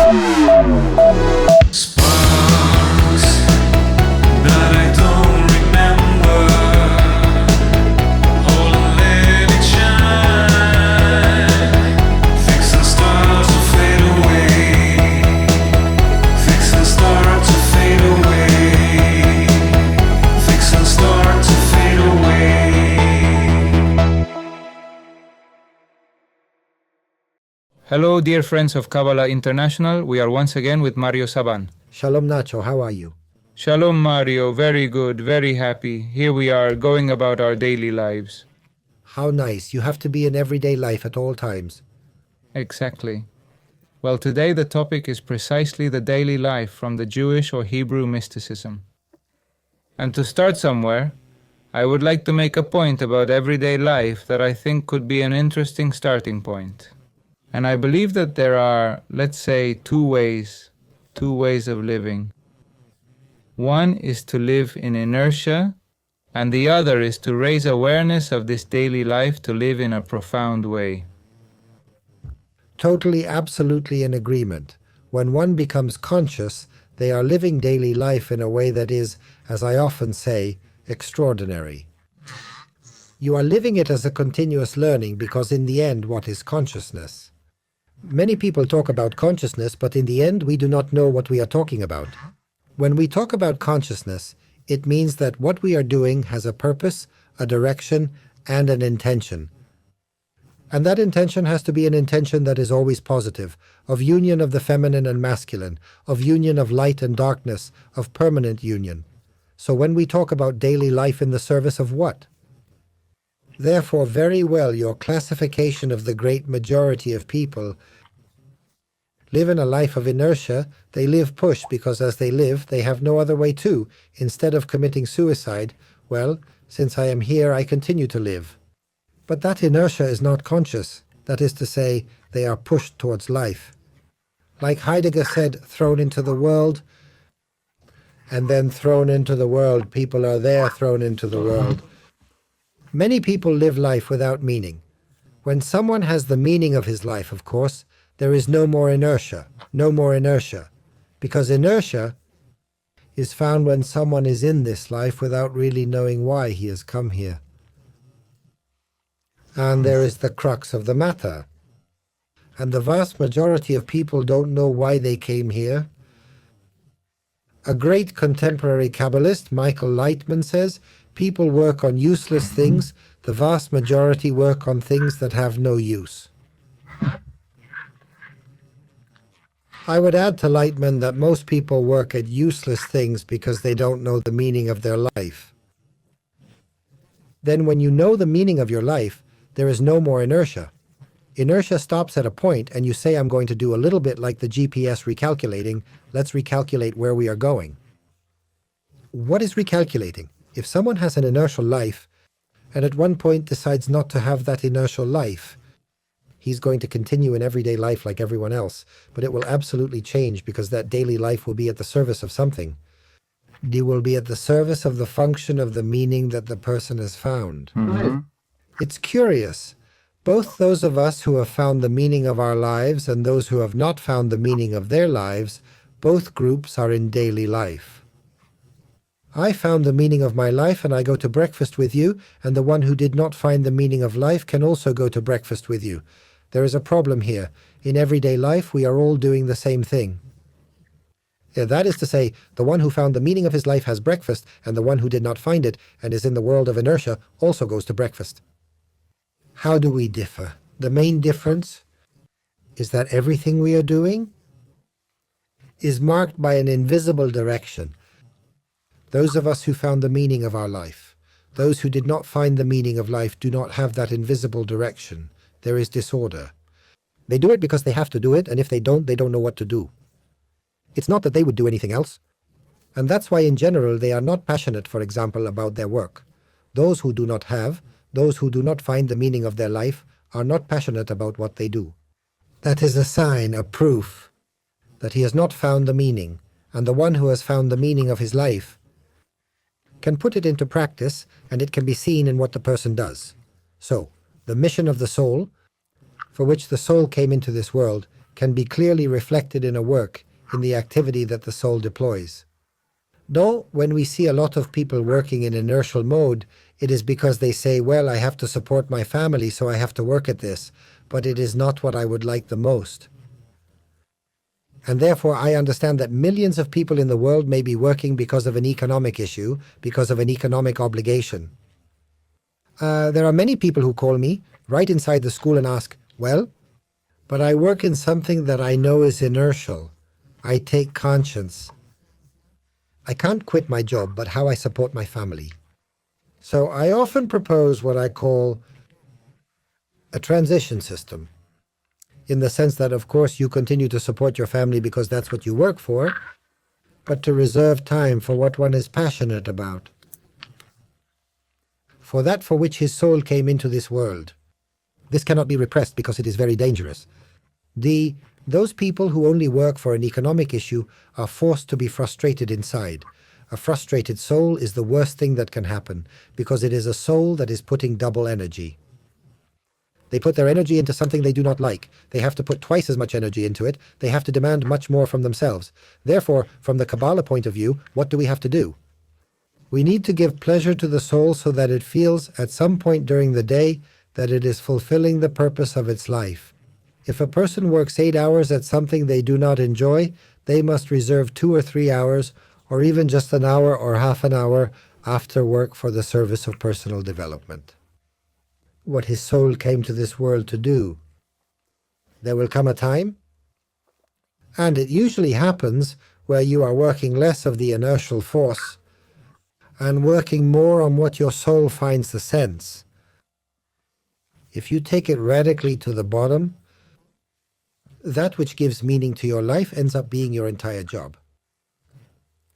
that I don't remember. Hold and let it shine. Fixing stars to fade away. Fixing stars to fade away. Fixing stars to fade away. Hello, dear friends of Kabbalah International. We are once again with Mario Sabán. Shalom Nacho, how are you? Shalom, Mario. Very good, very happy. Here we are, going about our daily lives. How nice. You have to be in everyday life at all times. Exactly. Well, today the topic is precisely the daily life from the Jewish or Hebrew mysticism. And to start somewhere, I would like to make a point about everyday life that I think could be an interesting starting point. And I believe that there are, let's say, two ways of living. One is to live in inertia, and the other is to raise awareness of this daily life to live in a profound way. Totally, absolutely in agreement. When one becomes conscious, they are living daily life in a way that is, as I often say, extraordinary. You are living it as a continuous learning because in the end, what is consciousness? Many people talk about consciousness, but in the end we do not know what we are talking about. When we talk about consciousness, it means that what we are doing has a purpose, a direction, and an intention. And that intention has to be an intention that is always positive, of union of the feminine and masculine, of union of light and darkness, of permanent union. So when we talk about daily life in the service of what? Therefore, very well, your classification of the great majority of people live in a life of inertia. They live push because as they live, they have no other way to. Instead of committing suicide, well, since I am here, I continue to live. But that inertia is not conscious. That is to say, they are pushed towards life. Like Heidegger said, thrown into the world, and then thrown into the world. People are there thrown into the world. Many people live life without meaning. When someone has the meaning of his life, of course, there is no more inertia, because inertia is found when someone is in this life without really knowing why he has come here. And there is the crux of the matter. And the vast majority of people don't know why they came here. A great contemporary Kabbalist, Michael Lightman, says, people work on useless things, the vast majority work on things that have no use. I would add to Lightman that most people work at useless things because they don't know the meaning of their life. Then when you know the meaning of your life, there is no more inertia. Inertia stops at a point and you say, I'm going to do a little bit like the GPS recalculating. Let's recalculate where we are going. What is recalculating? If someone has an inertial life and at one point decides not to have that inertial life, he's going to continue in everyday life like everyone else, but it will absolutely change because that daily life will be at the service of something. It will be at the service of the function of the meaning that the person has found. Mm-hmm. It's curious. Both those of us who have found the meaning of our lives and those who have not found the meaning of their lives, both groups are in daily life. I found the meaning of my life and I go to breakfast with you, and the one who did not find the meaning of life can also go to breakfast with you. There is a problem here. In everyday life, we are all doing the same thing. That is to say, the one who found the meaning of his life has breakfast, and the one who did not find it and is in the world of inertia also goes to breakfast. How do we differ? The main difference is that everything we are doing is marked by an invisible direction. Those of us who found the meaning of our life, those who did not find the meaning of life do not have that invisible direction. There is disorder. They do it because they have to do it, and if they don't know what to do. It's not that they would do anything else. And that's why in general they are not passionate, for example, about their work. Those who do not find the meaning of their life are not passionate about what they do. That is a sign, a proof, that he has not found the meaning, and the one who has found the meaning of his life can put it into practice, and it can be seen in what the person does. So, the mission of the soul, for which the soul came into this world, can be clearly reflected in a work, in the activity that the soul deploys. Though, when we see a lot of people working in inertial mode, it is because they say, well, I have to support my family, so I have to work at this, but it is not what I would like the most. And therefore, I understand that millions of people in the world may be working because of an economic issue, because of an economic obligation. There are many people who call me right inside the school and ask, well, but I work in something that I know is inertial. I take conscience. I can't quit my job, but how I support my family. So I often propose what I call a transition system, in the sense that, of course, you continue to support your family because that's what you work for, but to reserve time for what one is passionate about, for that for which his soul came into this world. This cannot be repressed because it is very dangerous. Those people who only work for an economic issue are forced to be frustrated inside. A frustrated soul is the worst thing that can happen, because it is a soul that is putting double energy. They put their energy into something they do not like. They have to put twice as much energy into it. They have to demand much more from themselves. Therefore, from the Kabbalah point of view, what do we have to do? We need to give pleasure to the soul so that it feels at some point during the day that it is fulfilling the purpose of its life. If a person works 8 hours at something they do not enjoy, they must reserve 2 or 3 hours, or even just an hour or half an hour after work for the service of personal development. What his soul came to this world to do. There will come a time, and it usually happens where you are working less of the inertial force and working more on what your soul finds the sense. If you take it radically to the bottom, that which gives meaning to your life ends up being your entire job.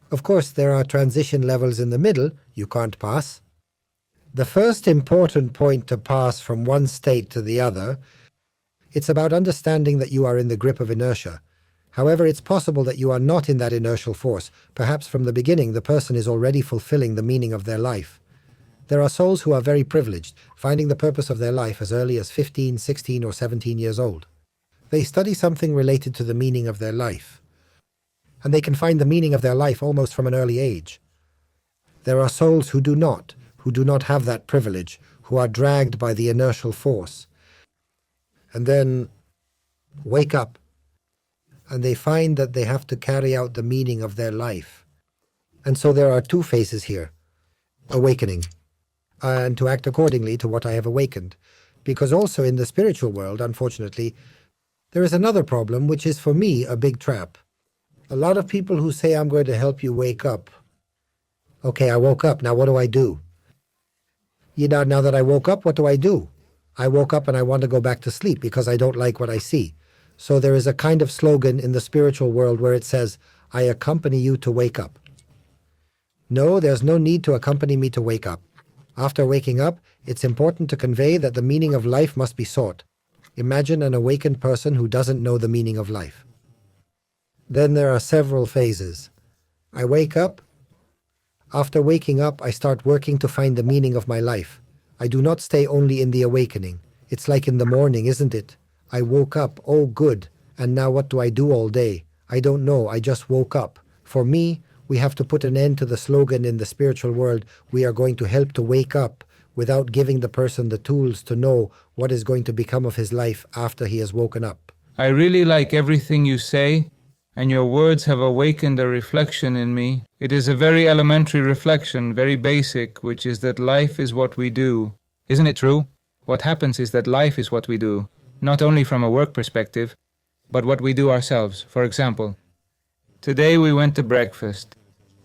Of course, there are transition levels in the middle you can't pass. The first important point to pass from one state to the other, it's about understanding that you are in the grip of inertia. However, it's possible that you are not in that inertial force. Perhaps from the beginning the person is already fulfilling the meaning of their life. There are souls who are very privileged, finding the purpose of their life as early as 15, 16 or 17 years old. They study something related to the meaning of their life, and they can find the meaning of their life almost from an early age. There are souls who do not have that privilege, who are dragged by the inertial force, and then wake up, and they find that they have to carry out the meaning of their life. And so there are two phases here. Awakening, and to act accordingly to what I have awakened. Because also in the spiritual world, unfortunately, there is another problem, which is for me a big trap. A lot of people who say, I'm going to help you wake up. Okay, I woke up, now what do I do? Now that I woke up, what do? I woke up and I want to go back to sleep because I don't like what I see. So there is a kind of slogan in the spiritual world where it says, I accompany you to wake up. No, there's no need to accompany me to wake up. After waking up, it's important to convey that the meaning of life must be sought. Imagine an awakened person who doesn't know the meaning of life. Then there are several phases. I wake up. After waking up, I start working to find the meaning of my life. I do not stay only in the awakening. It's like in the morning, isn't it? I woke up, oh good, and now what do I do all day? I don't know, I just woke up. For me, we have to put an end to the slogan in the spiritual world, we are going to help to wake up, without giving the person the tools to know what is going to become of his life after he has woken up. I really like everything you say, and your words have awakened a reflection in me. It is a very elementary reflection, very basic, which is that life is what we do. Isn't it true? What happens is that life is what we do, not only from a work perspective, but what we do ourselves. For example, today we went to breakfast.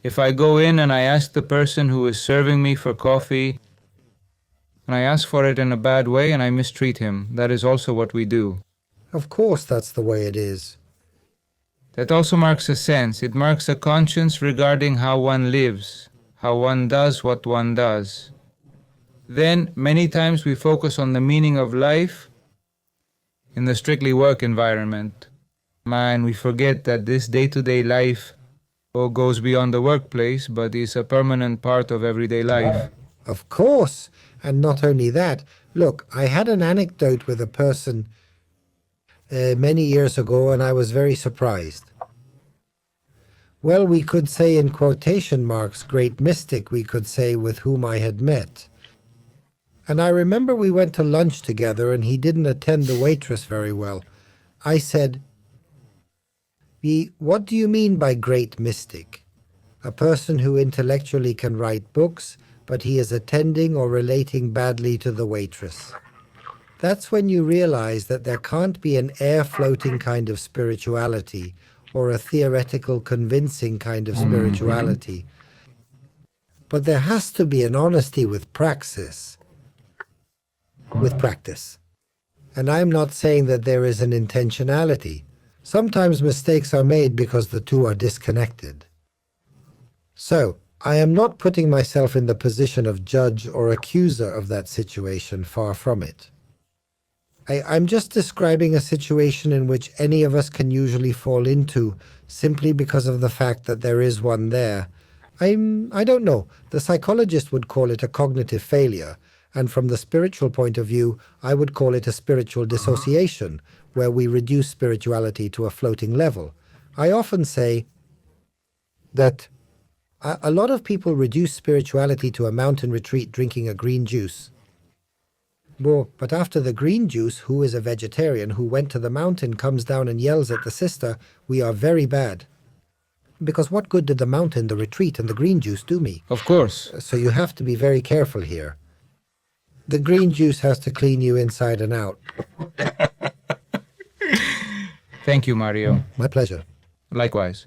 If I go in and I ask the person who is serving me for coffee, and I ask for it in a bad way and I mistreat him, that is also what we do. Of course that's the way it is. That also marks a sense. It marks a conscience regarding how one lives, how one does what one does. Then, many times we focus on the meaning of life in the strictly work environment. And we forget that this day-to-day life goes beyond the workplace, but is a permanent part of everyday life. Of course, and not only that. Look, I had an anecdote with a person. many years ago, and I was very surprised. Well, we could say in quotation marks, great mystic, we could say, with whom I had met. And I remember we went to lunch together and he didn't attend the waitress very well. I said, what do you mean by great mystic? A person who intellectually can write books, but he is attending or relating badly to the waitress. That's when you realize that there can't be an air-floating kind of spirituality or a theoretical convincing kind of spirituality. But there has to be an honesty with practice. And I'm not saying that there is an intentionality. Sometimes mistakes are made because the two are disconnected. So, I am not putting myself in the position of judge or accuser of that situation, far from it. I'm just describing a situation in which any of us can usually fall into simply because of the fact that there is one there. I don't know, the psychologist would call it a cognitive failure, and from the spiritual point of view, I would call it a spiritual dissociation, where we reduce spirituality to a floating level. I often say that a lot of people reduce spirituality to a mountain retreat drinking a green juice. Well, but after the green juice, who is a vegetarian who went to the mountain comes down and yells at the sister, we are very bad. Because what good did the mountain, the retreat, and the green juice do me? Of course. So you have to be very careful here. The green juice has to clean you inside and out. Thank you, Mario. My pleasure. Likewise.